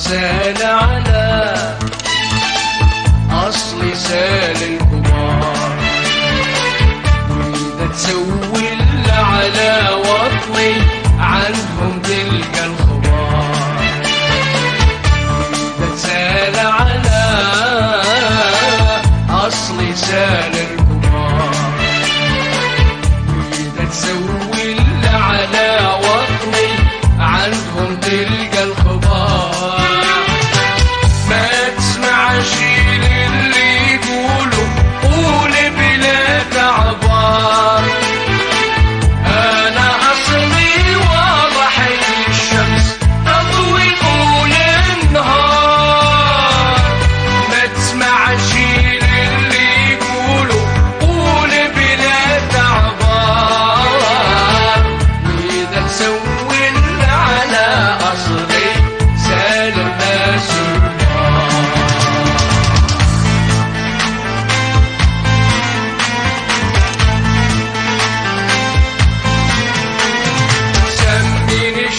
سال على أصلي سال الكبار، وإذا تسول على وطني عنهم تلقى الخبار. وإذا سال على أصلي سال الكبار، وإذا تسول على وطني عنهم تلقى الخبار. ما تسمعش للي يقولوا قول بلا تعبار، أنا أصلي واضح الشمس تضوي طول النهار. ما تسمعش للي يقولوا قول بلا تعبار، وإذا تسول على أصلي سال الناس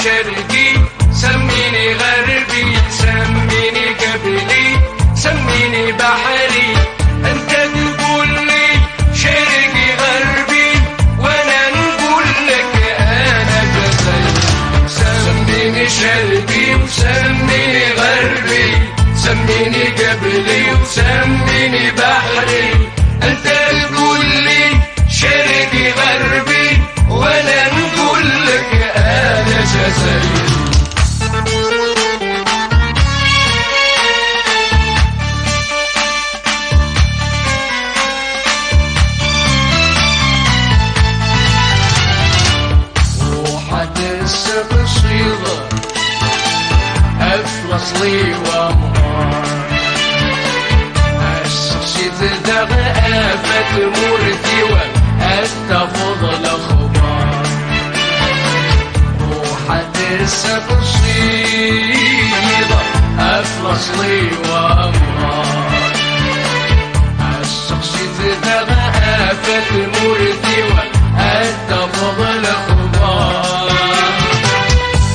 شرقي سميني غربي، سميني قبلي سميني بحري. انت تقول لي شرقي غربي وانا نقول لك انا جزائري. سميني شرقي وسميني غربي، سميني قبلي وسميني بحري. انت تقول لي شرقي غربي وانا نقول لك انا جزائري. وحدث قصيدة أفلس لي وأمهار، الشخصيت دغ آفة مورتي وأتفضل أخبار. وحدث قصيدة أفلس لي وأمهار، الشخصيت دغ آفة مورتي وأتفضل أخبار.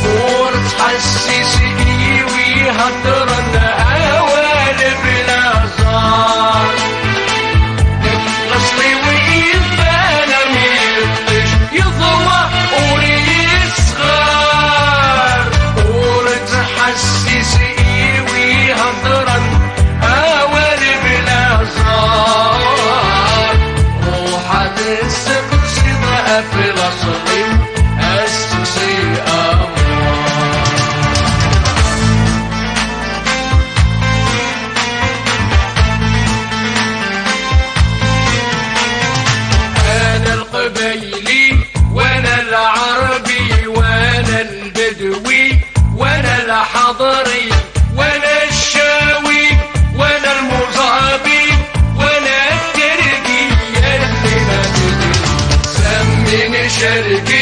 ورد حسسني ويهدرن أوالب الأعصار، يخلصلي ويبان ميطش يضوى ويصغر. ورد حسسني ويهدرن أوالب الأعصار، وحدث قصيدة في الأصلي أسسي القبيلي وانا العربي وانا البدوي وانا الحضري وانا الشاوي وانا المصابي وانا التركي اللي ما تدري. سميني شرقي